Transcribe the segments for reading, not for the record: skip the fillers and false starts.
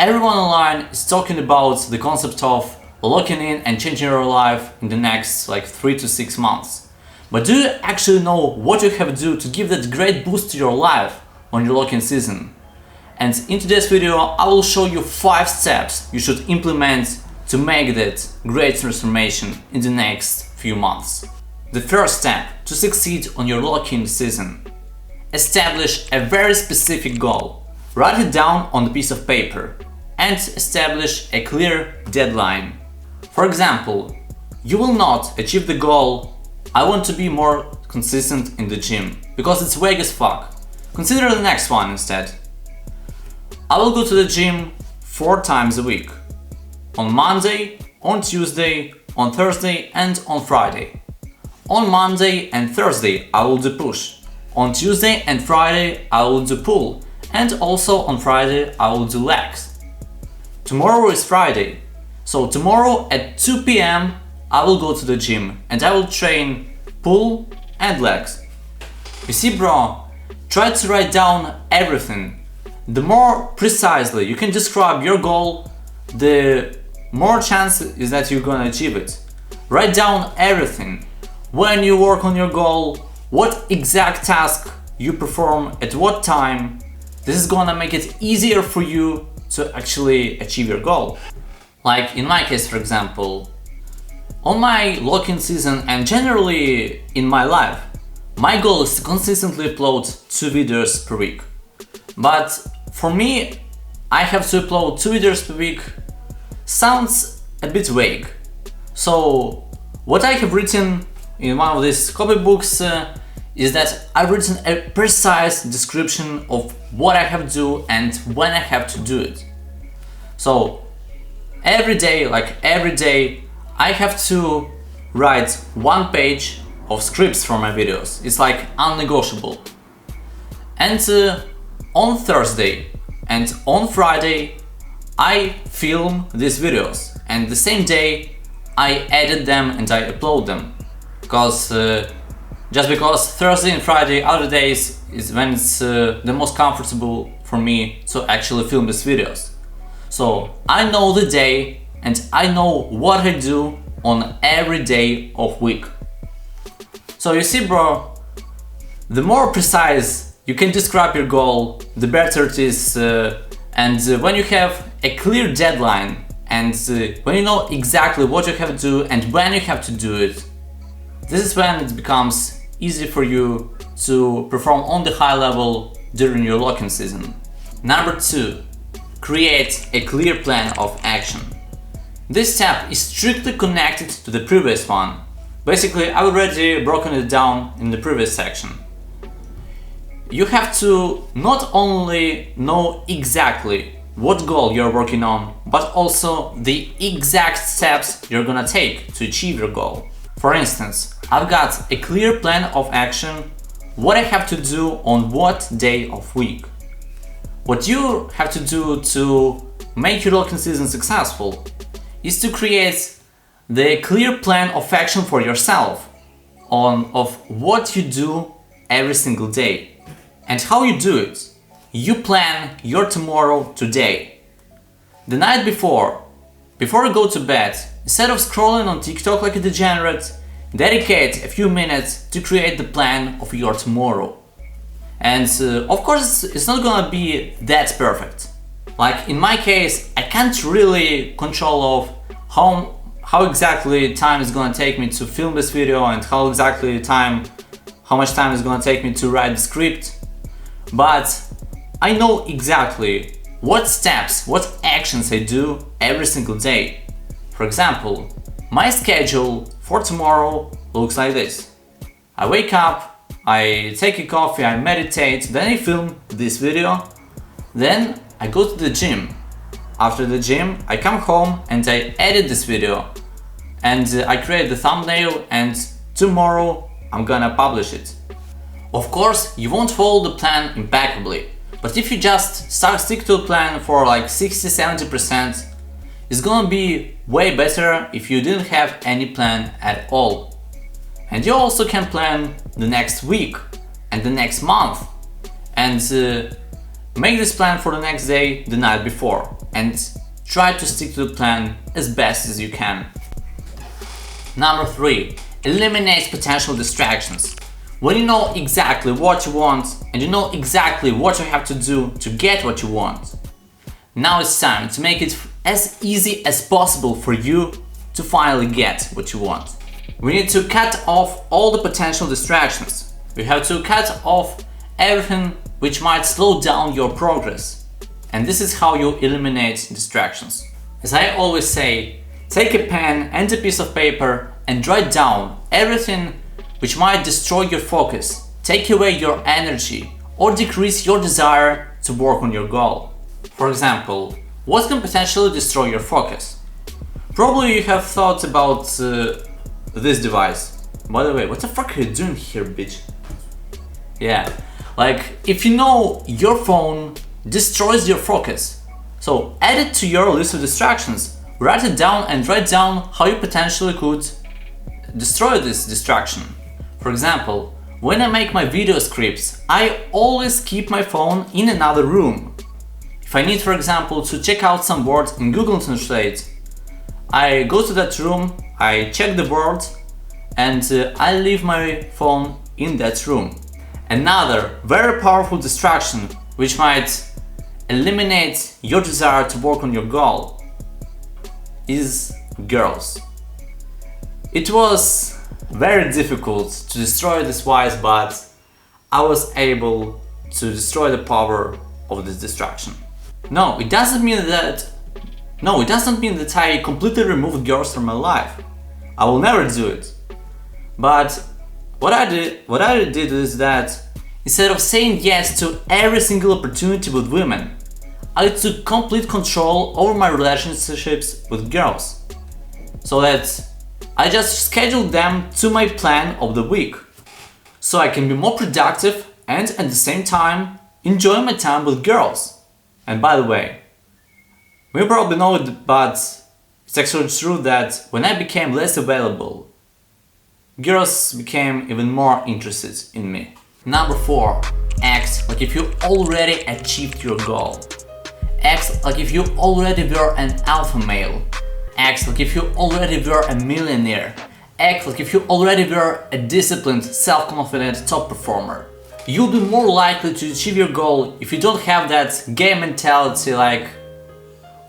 Everyone online is talking about the concept of locking in and changing your life in the next 3 to 6 months. But do you actually know what you have to do to give that great boost to your life on your lock-in season? And in today's video, I will show you 5 steps you should implement to make that great transformation in the next few months. The first step to succeed on your lock-in season: establish a very specific goal. Write it down on a piece of paper and establish a clear deadline. For example, you will not achieve the goal, I want to be more consistent in the gym, because it's vague as fuck. Consider the next one instead. I will go to the gym 4 times a week. On Monday, on Tuesday, on Thursday and on Friday. On Monday and Thursday I will do push. On Tuesday and Friday I will do pull. And also on Friday I will do legs. Tomorrow is Friday, so tomorrow at 2 p.m. I will go to the gym and I will train pull and legs. You see, bro, try to write down everything. The more precisely you can describe your goal, the more chance is that you're gonna achieve it. Write down everything. When you work on your goal, what exact task you perform at what time. This is gonna make it easier for you to actually achieve your goal. Like in my case, for example, on my lock-in season and generally in my life, my goal is to consistently upload 2 videos per week. But for me, I have to upload 2 videos per week sounds a bit vague. So what I have written in one of these copybooks is that I've written a precise description of what I have to do and when I have to do it. So every day, I have to write 1 page of scripts for my videos. It's like unnegotiable. And on Thursday and on Friday I film these videos, and the same day I edit them and I upload them. Just because Thursday and Friday, other days, is when it's the most comfortable for me to actually film these videos. So I know the day and I know what I do on every day of week. So you see, bro, the more precise you can describe your goal, the better it is. And when you have a clear deadline and when you know exactly what you have to do and when you have to do it, this is when it becomes easy for you to perform on the high level during your lock-in season. Number 2, create a clear plan of action. This step is strictly connected to the previous one. Basically, I already broken it down in the previous section. You have to not only know exactly what goal you're working on, but also the exact steps you're gonna take to achieve your goal. For instance, I've got a clear plan of action, what I have to do on what day of week. What you have to do to make your lock-in season successful is to create the clear plan of action for yourself of what you do every single day. And how you do it? You plan your tomorrow today. The night before you go to bed, instead of scrolling on TikTok like a degenerate, dedicate a few minutes to create the plan of your tomorrow. And of course it's not gonna be that perfect. Like in my case, I can't really control of how exactly time is gonna take me to film this video and how much time is gonna take me to write the script. But I know exactly what steps, what actions I do every single day. For example, my schedule for tomorrow looks like this. I wake up, I take a coffee, I meditate, then I film this video, then I go to the gym. After the gym, I come home and I edit this video, and I create the thumbnail, and tomorrow I'm gonna publish it. Of course, you won't follow the plan impeccably, but if you just stick to a plan for 60-70%, it's gonna be way better if you didn't have any plan at all. And you also can plan the next week and the next month and make this plan for the next day the night before. and try to stick to the plan as best as you can. Number 3. Eliminate potential distractions. When you know exactly what you want and you know exactly what you have to do to get what you want, now it's time to make it as easy as possible for you to finally get what you want. We need to cut off all the potential distractions. We have to cut off everything which might slow down your progress. And this is how you eliminate distractions. As I always say, take a pen and a piece of paper and write down everything which might destroy your focus, take away your energy, or decrease your desire to work on your goal. For example, what can potentially destroy your focus? Probably you have thought about this device. By the way, what the fuck are you doing here, bitch? Yeah, like if you know your phone destroys your focus, so add it to your list of distractions. Write it down and write down how you potentially could destroy this distraction. For example, when I make my video scripts, I always keep my phone in another room. If I need, for example, to check out some words in Google Translate, I go to that room, I check the word, and I leave my phone in that room. Another very powerful distraction which might eliminate your desire to work on your goal is girls. It was very difficult to destroy this device, but I was able to destroy the power of this distraction. No, it doesn't mean that I completely removed girls from my life. I will never do it. But what I did is that instead of saying yes to every single opportunity with women, I took complete control over my relationships with girls. So that I just scheduled them to my plan of the week. So I can be more productive and at the same time enjoy my time with girls. And by the way, you probably know it, but it's actually true that when I became less available, girls became even more interested in me. Number 4. Act like if you already achieved your goal. Act like if you already were an alpha male. Act like if you already were a millionaire. Act like if you already were a disciplined, self-confident top performer. You'll be more likely to achieve your goal if you don't have that game mentality like,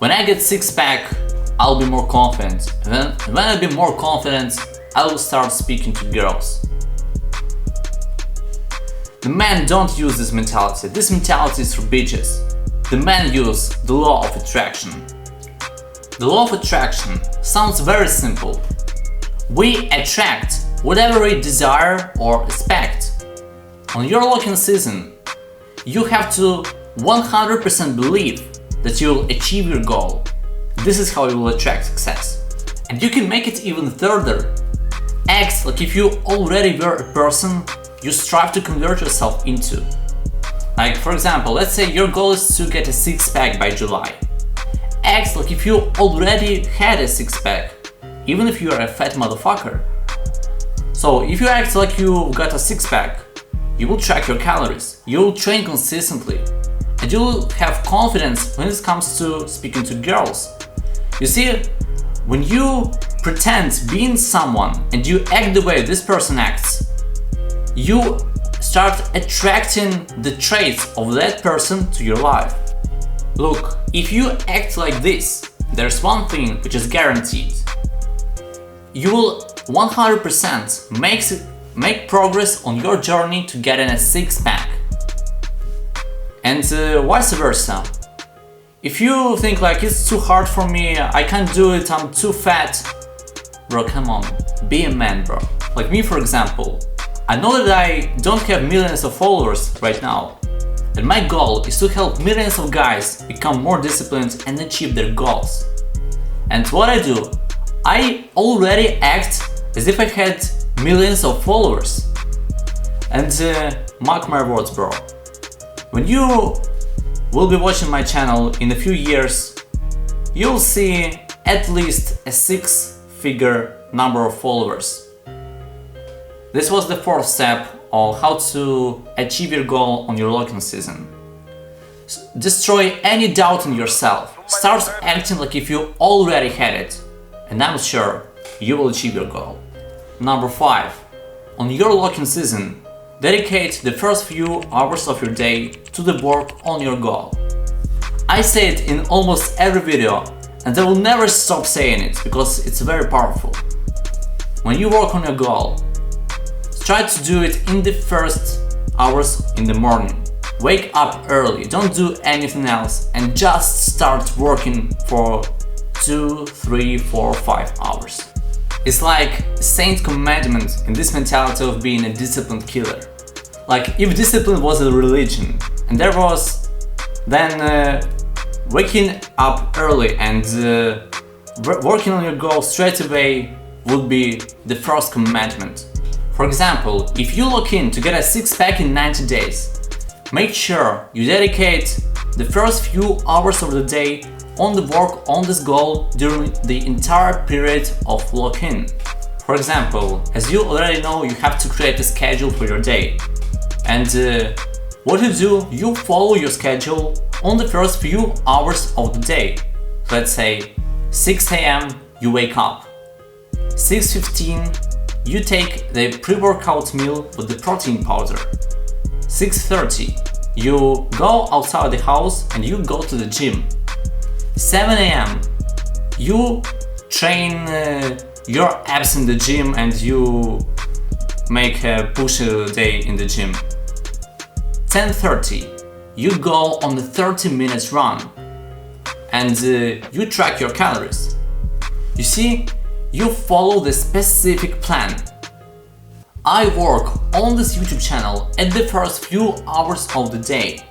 when I get six-pack, I'll be more confident. And when I'll be more confident, I will start speaking to girls. The men don't use this mentality. This mentality is for bitches. The men use the law of attraction. The law of attraction sounds very simple. We attract whatever we desire or expect. On your locking season, you have to 100% believe that you will achieve your goal. This is how you will attract success. And you can make it even further. Act like if you already were a person you strive to convert yourself into. Like, for example, let's say your goal is to get a six-pack by July. Act like if you already had a six-pack, even if you are a fat motherfucker. So if you act like you got a six-pack, you will track your calories, you will train consistently, and you will have confidence when it comes to speaking to girls. You see, when you pretend being someone and you act the way this person acts, you start attracting the traits of that person to your life. Look, if you act like this, there's one thing which is guaranteed. You will 100% make progress on your journey to getting a six-pack. And vice versa. If you think like it's too hard for me, I can't do it, I'm too fat. Bro, come on, be a man, bro. Like me, for example. I know that I don't have millions of followers right now. And my goal is to help millions of guys become more disciplined and achieve their goals. And what I do, I already act as if I had millions of followers. And mark my words, bro. When you will be watching my channel in a few years, you'll see at least a six-figure number of followers. This was the fourth step of how to achieve your goal on your locking season. Destroy any doubt in yourself. Start acting like if you already had it. And I'm sure you will achieve your goal. Number 5. On your lock-in season, dedicate the first few hours of your day to the work on your goal. I say it in almost every video, and I will never stop saying it because it's very powerful. When you work on your goal, try to do it in the first hours in the morning. Wake up early, don't do anything else, and just start working for 2, 3, 4, 5 hours. It's like a saint commandment in this mentality of being a disciplined killer. Like if discipline was a religion, and there was then waking up early and working on your goal straight away would be the first commandment. For example, if you lock in to get a six-pack in 90 days, make sure you dedicate the first few hours of the day on the work on this goal during the entire period of lock-in. For example, as you already know, you have to create a schedule for your day. And what you do, you follow your schedule on the first few hours of the day. Let's say 6 AM you wake up, 6:15 you take the pre-workout meal with the protein powder, 6:30 you go outside the house and you go to the gym, 7 AM you train your abs in the gym and you make a push day in the gym, 10:30 you go on the 30 minutes run and you track your calories. You see, you follow the specific plan. I work on this YouTube channel at the first few hours of the day.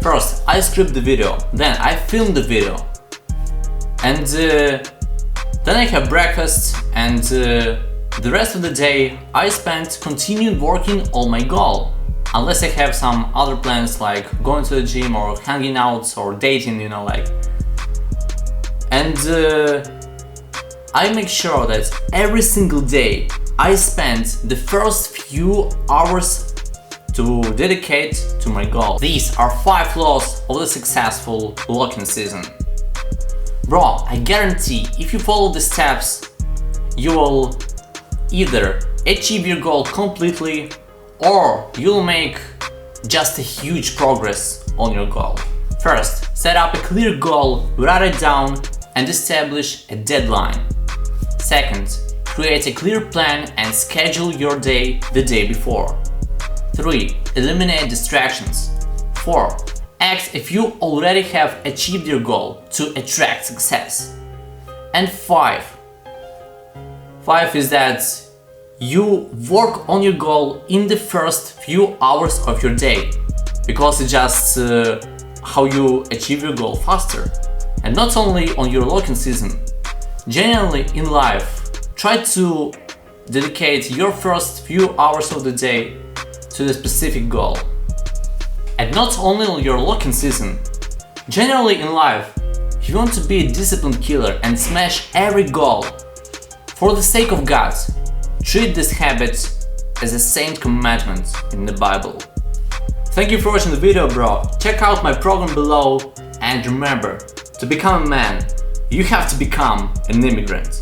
First, I script the video, then I film the video, and then I have breakfast, and the rest of the day I spend continuing working on my goal. Unless I have some other plans like going to the gym or hanging out or dating, you know, like. And I make sure that every single day I spend the first few hours to dedicate to my goal. These are 5 laws of the successful lock-in season. Bro, I guarantee if you follow the steps, you will either achieve your goal completely or you'll make just a huge progress on your goal. First, set up a clear goal, write it down and establish a deadline. Second, create a clear plan and schedule your day the day before. 3. Eliminate distractions. 4. Act if you already have achieved your goal to attract success. And 5 is that you work on your goal in the first few hours of your day, because it's just how you achieve your goal faster. And not only on your lock-in season, generally in life, try to dedicate your first few hours of the day to the specific goal. And not only on your lock-in season, generally in life, if you want to be a disciplined killer and smash every goal, for the sake of God, treat this habit as a saint commandment in the Bible. Thank you for watching the video, bro. Check out my program below, and remember, to become a man, you have to become an immigrant.